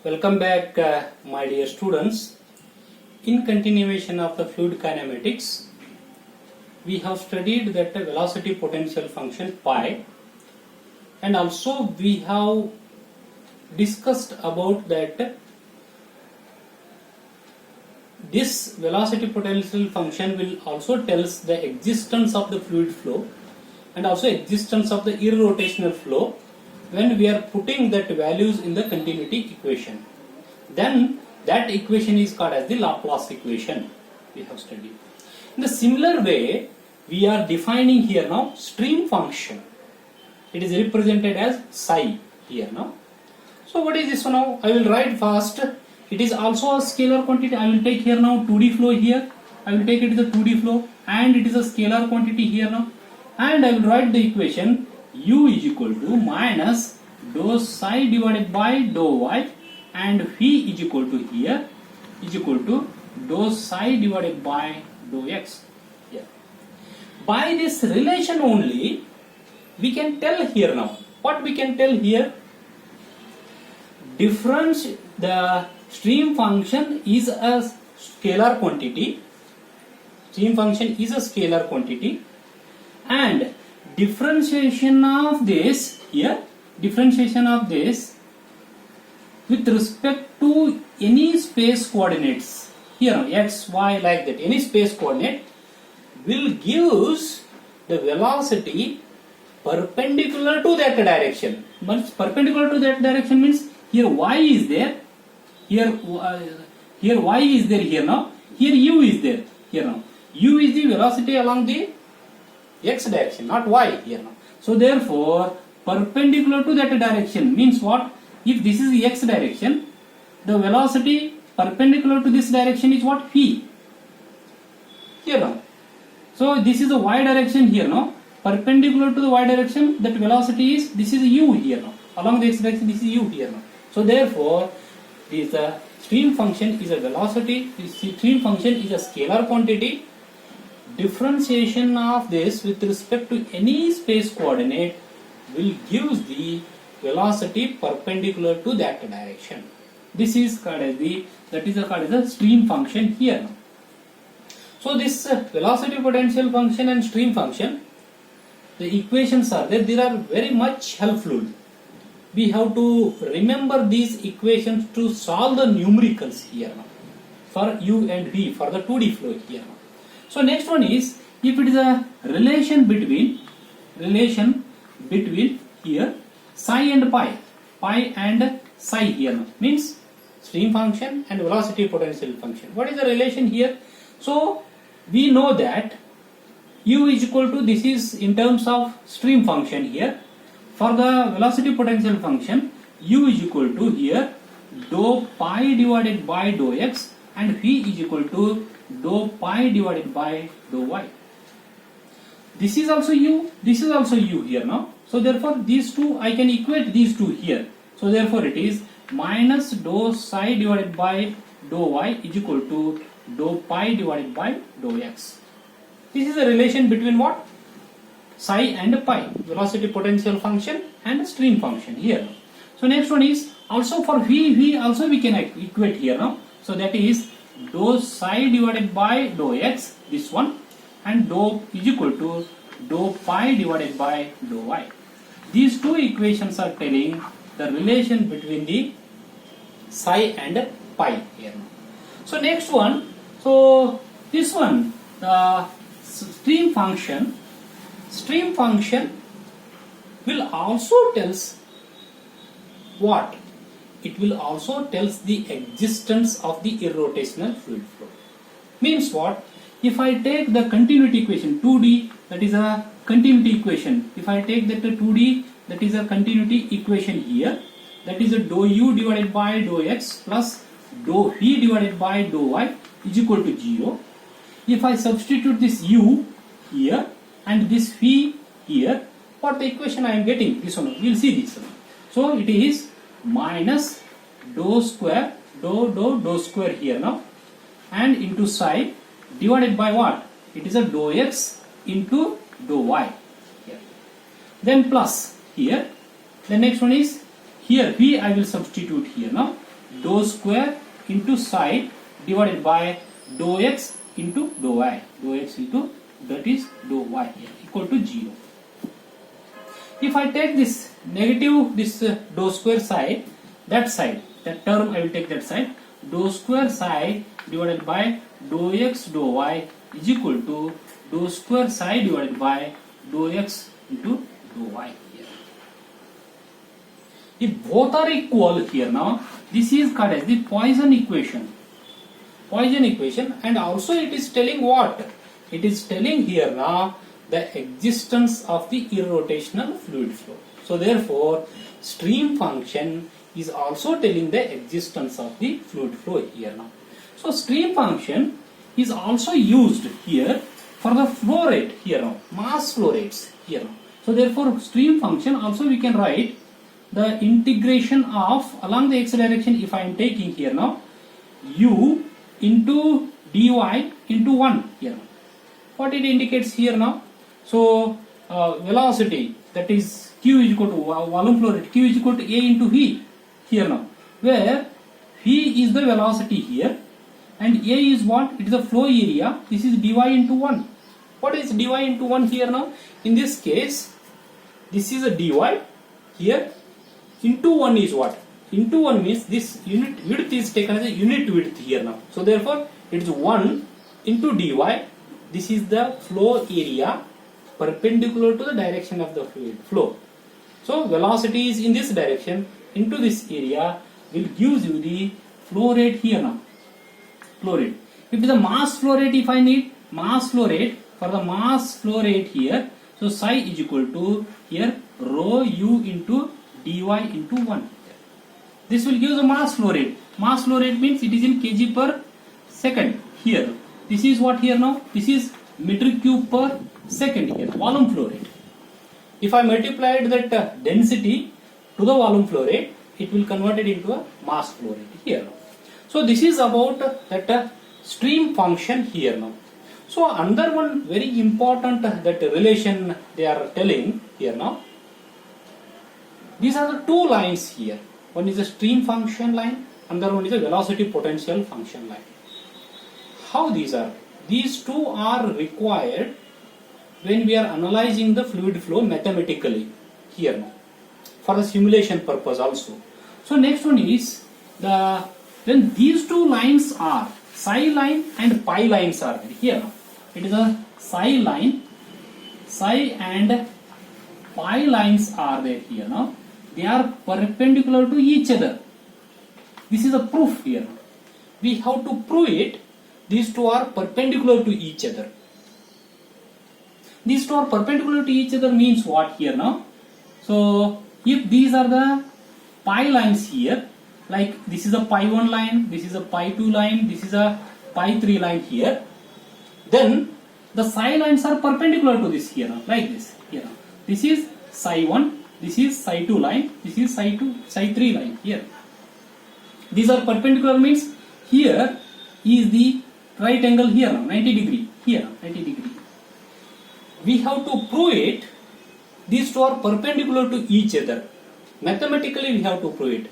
Welcome back, my dear students. In continuation of the fluid kinematics, we have studied that velocity potential function pi, and also we have discussed about that this velocity potential function will also tells the existence of the fluid flow and also existence of the irrotational flow when we are putting that values in the continuity equation. Then that equation is called as the Laplace equation we have studied. In the similar way, we are defining here now stream function. It is represented as psi here now. So what is this one now? I will write first. It is also a scalar quantity. I will take here now 2D flow here. I will take it as a 2D flow and it is a scalar quantity here now. And I will write the equation u is equal to minus dou psi divided by dou y, and v is equal to here is equal to dou psi divided by dou x. Yeah. By this relation only we can tell here now. What we can tell here? The stream function is a scalar quantity. Stream function is a scalar quantity, and differentiation of this here, differentiation of this with respect to any space coordinates here, x, y, like that, any space coordinate will gives the velocity perpendicular to that direction. But perpendicular to that direction means here y is there, here y is there here now, here u is there here now. U is the velocity along the x direction, not y here now. So therefore perpendicular to that direction means what? If this is the x direction, the velocity perpendicular to this direction is what? V here now. So this is the y direction here now, perpendicular to the y direction, that velocity is, this is u here now, along the x direction this is u here now. So therefore this stream function is a velocity, this stream function is a scalar quantity. Differentiation of this with respect to any space coordinate will give the velocity perpendicular to that direction. This is called as the stream function here. So this velocity potential function and stream function, the equations are there. They are very much helpful. We have to remember these equations to solve the numericals here now for u and v, for the 2D flow here now. So next one is, if it is a relation between here psi and pi and psi here now, means stream function and velocity potential function. What is the relation here? So we know that u is equal to, this is in terms of stream function here. For the velocity potential function, u is equal to here dou pi divided by dou x, and v is equal to dou pi divided by dou y. This is also u, this is also u here now. So therefore these two, I can equate these two here. So therefore it is minus dou psi divided by dou y is equal to dou pi divided by dou x. This is a relation between what? Psi and pi, velocity potential function and stream function here. So next one is also for v also we can equate here now. So that is dou psi divided by dou x, this one, and dou is equal to dou pi divided by dou y. These two equations are telling the relation between the psi and pi here now. So next one, so this one, the stream function will also tells what? It will also tells the existence of the irrotational fluid flow. Means what? If I take the continuity equation 2D, that is a continuity equation. If I take that 2D, that is a continuity equation here. That is a dou u divided by dou x plus dou v divided by dou y is equal to 0. If I substitute this u here and this v here, what the equation I am getting? This one, we will see this one. So it is minus dou square here now, and into psi divided by what? It is a dou x into dou y here. Then plus here. The next one is here v I will substitute here now. dou square into psi divided by dou x into dou y. Dou x into that is dou y here equal to 0. If I take this negative, this dou square side, that term I will take that side, dou square psi divided by dou x dou y is equal to dou square psi divided by dou x into dou y here. If both are equal here now, this is called as the Poisson equation. Poisson equation, and also it is telling what? It is telling here now the existence of the irrotational fluid flow. So therefore, stream function is also telling the existence of the fluid flow here now. So stream function is also used here for the flow rate here now, mass flow rates here now. So therefore, stream function also we can write the integration of along the x direction. If I am taking here now u into dy into 1 here now. What it indicates here now? So velocity, that is q is equal to volume flow rate, q is equal to a into v here now, where v is the velocity here and a is what? It is the flow area. This is dy into 1. What is dy into 1 here now? In this case, this is a dy here, into 1 is what? Into 1 means this unit width is taken as a unit width here now. So therefore, it is 1 into dy. This is the flow area perpendicular to the direction of the fluid flow. So velocity is in this direction into this area will gives you the flow rate here now. Flow rate. If the mass flow rate, if I need mass flow rate, for the mass flow rate here, so psi is equal to here rho u into dy into 1. This will give the mass flow rate. Mass flow rate means it is in kg per second here. This is what here now? This is meter cube per second here, volume flow rate. If I multiplied that density to the volume flow rate, it will convert it into a mass flow rate here. So this is about that stream function here now. So another one very important that relation they are telling here now. These are the two lines here. One is a stream function line, another one is a velocity potential function line. How these are? These two are required when we are analyzing the fluid flow mathematically here now, for the simulation purpose also. So next one is when these two lines are psi line and pi lines are there here now. It is a psi line, psi and pi lines are there here now. They are perpendicular to each other. This is a proof here. We have to prove it. These two are perpendicular to each other. These two are perpendicular to each other means what here now? So if these are the pi lines here, like this is a pi 1 line, this is a pi 2 line, this is a pi 3 line here, then the psi lines are perpendicular to this here now, like this here now. This is psi 1, this is psi 2 line, this is psi 3 line here. These are perpendicular means here is the right angle here now, 90 degree here now, 90 degree. We have to prove it. These two are perpendicular to each other. Mathematically we have to prove it.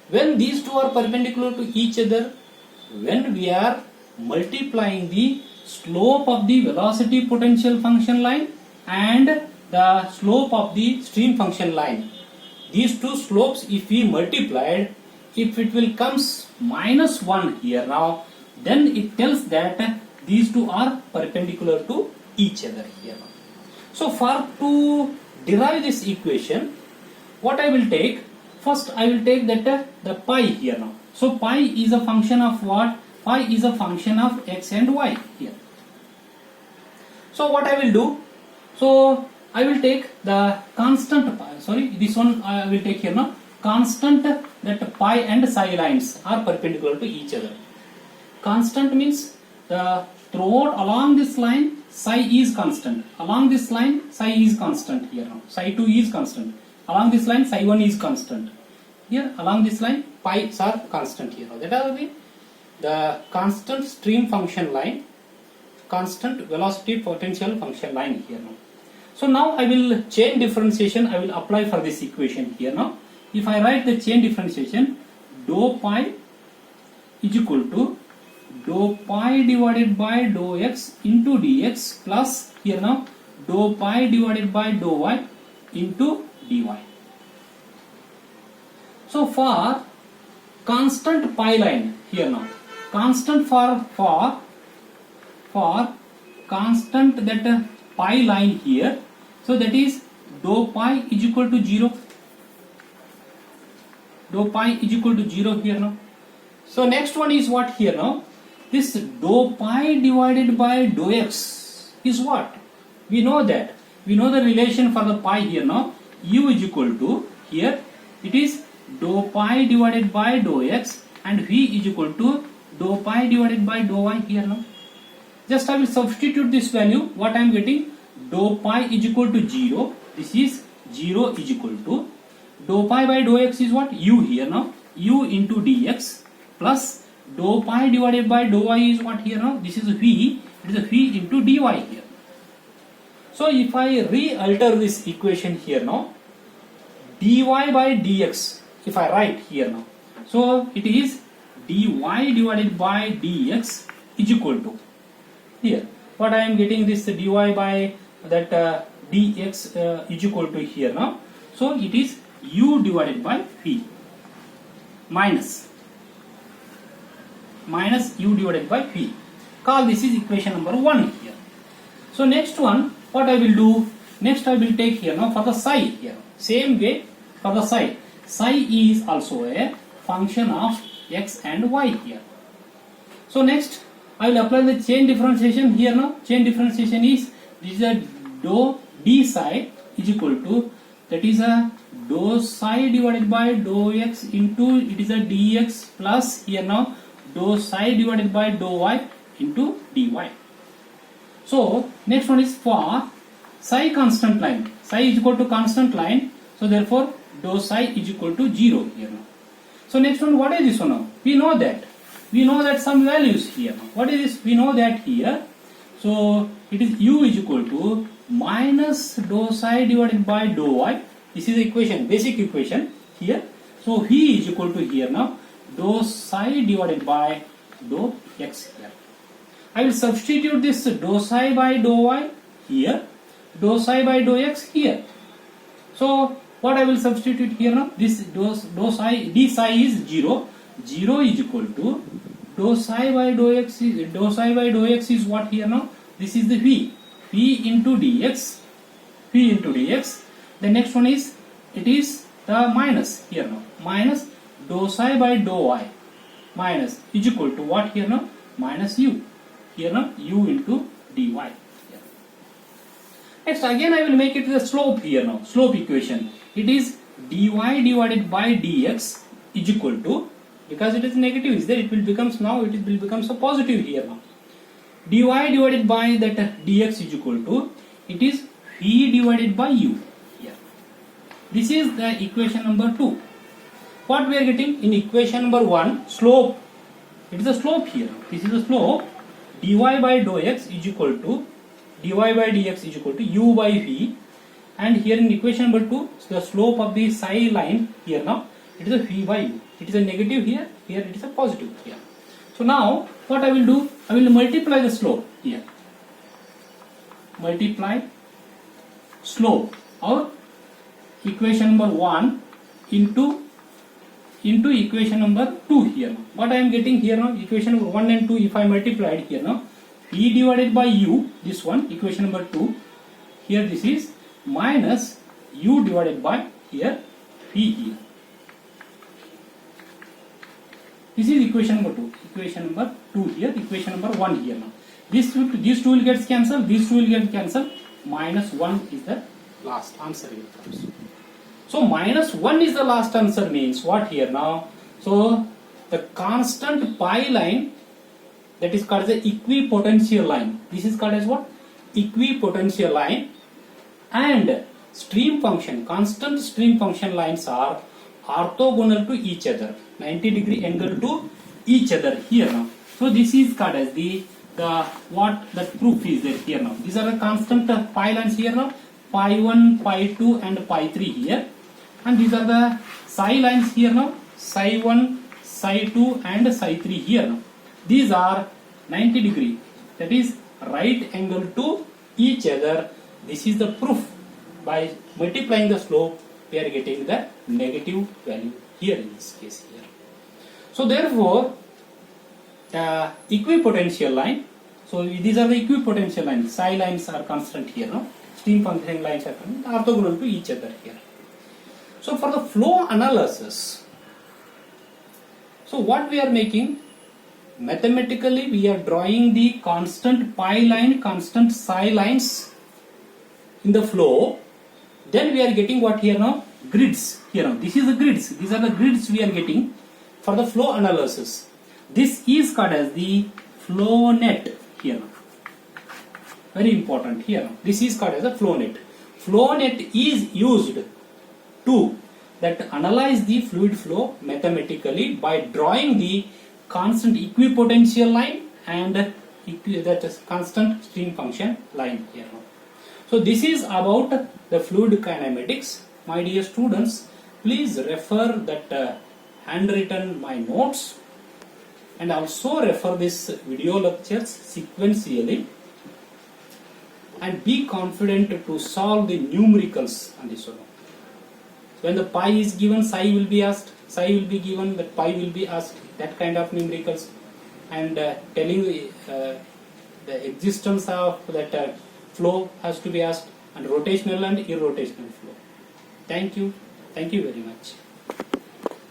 When these two are perpendicular to each other, when we are multiplying the slope of the velocity potential function line and the slope of the stream function line, these two slopes if we multiplied, if it will comes -1 here now, then it tells that these two are perpendicular to each other here now. So for to derive this equation, what I will take? First I will take that the pi here now. So pi is a function of what? Pi is a function of x and y here. So what I will do? So I will take the constant pi. Sorry, this one I will take here now. Constant that pi and psi lines are perpendicular to each other. Constant means the throughout along this line psi is constant. Along this line psi is constant here now. Psi 2 is constant. Along this line psi 1 is constant. Here along this line pi's are constant here. That are the constant stream function line, constant velocity potential function line here now. So now I will chain differentiation I will apply for this equation here now. If I write the chain differentiation, dou pi is equal to dou pi divided by dou x into dx plus here now dou pi divided by dou y into dy. So for constant pi line here now, constant for constant that pi line here, so that is dou pi is equal to 0. Dou pi is equal to 0 here now. So next one is what here now? This dou pi divided by dou x is what? We know that. We know the relation for the pi here now. U is equal to, here it is dou pi divided by dou x and V is equal to dou pi divided by dou y here now. Just I will substitute this value. What I am getting? Dou pi is equal to 0. This is 0 is equal to dou pi by dou x is what? U here now. U into dx plus dou pi divided by dou y is what here now? This is V. It is a V into dy here. So if I re-alter this equation here now, dy by dx, if I write here now, so it is dy divided by dx is equal to, here what I am getting, this dy by that dx is equal to here now, so it is u divided by v minus u divided by v. Call this is equation number 1 here. So next one, what I will do, next I will take here now for the psi here, same way for the psi. Psi is also a function of x and y here. So next I will apply the chain differentiation here now. Chain differentiation is, this is a dou d psi is equal to, that is a dou psi divided by dou x into, it is a dx plus here now dou psi divided by dou y into dy. So next one is for psi constant line. Psi is equal to constant line. So therefore dou psi is equal to 0 here now. So next one, what is this one now? We know that some values here now. What is this? We know that here. So it is u is equal to minus dou psi divided by dou y. This is the equation, basic equation here. So v is equal to here now dou psi divided by dou x here. I will substitute this dou psi by dou y here, dou psi by dou x here. So what I will substitute here now? This dou psi d psi is 0. 0 is equal to dou psi by dou x is, dou psi by dou x is what here now? This is the v. V into dx. V into dx. The next one is, it is the minus here now. Minus dou psi by dou y minus is equal to what here now? Minus u. Here now u into dy. Next again I will make it the slope here now. Slope equation. It is dy divided by dx is equal to, because it is negative is there, it will becomes now, it will becomes a positive here now. Dy divided by that dx is equal to, it is v divided by u here. This is the equation number 2. What we are getting in equation number 1, slope. It is a slope here. This is a slope. Dy by dou x is equal to, dy by dx is equal to u by v. And here in equation number 2, the slope of the psi line here now, it is a v by u. It is a negative here, here it is a positive here. So now what I will do, I will multiply the slope here. Multiply slope or equation number 1 into equation number 2 here. What I am getting here now, equation number 1 and 2, if I multiply it here now, v divided by u, this one, equation number 2, here this is minus u divided by here v here. This is equation number 2. Equation number 2 here, equation number 1 here now. These two will get cancelled, these two will get cancelled. Minus 1 is the last answer here comes. So minus 1 is the last answer means what here now? So the constant pi line, that is called as the equipotential line. This is called as what? Equipotential line. And stream function, constant stream function lines are orthogonal to each other, 90-degree angle to each other here now. So this is called as the what the proof is there here now. These are the constant pi lines here now, pi 1, pi 2 and pi 3 here. And these are the psi lines here now, psi 1, psi 2 and psi 3 here. Now, these are 90 degree, that is right angle to each other. This is the proof. By multiplying the slope, we are getting the negative value here in this case here. So therefore, equipotential line. So these are the equipotential lines. Psi lines are constant here. No? Stream function lines are orthogonal to each other here. So for the flow analysis, so what we are making? Mathematically, we are drawing the constant pi line, constant psi lines in the flow. Then we are getting what here now? Grids here now. This is the grids. These are the grids we are getting for the flow analysis. This is called as the flow net here now. Very important here now. This is called as a flow net. Flow net is used to that analyze the fluid flow mathematically by drawing the constant equipotential line and that is constant stream function line here now. So this is about the fluid kinematics. My dear students, please refer that handwritten my notes and also refer this video lectures sequentially and be confident to solve the numericals on this one. When the pi is given, psi will be asked, psi will be given, that pi will be asked, that kind of numericals, and telling the existence of that flow has to be asked, and rotational and irrotational flow. Thank you very much.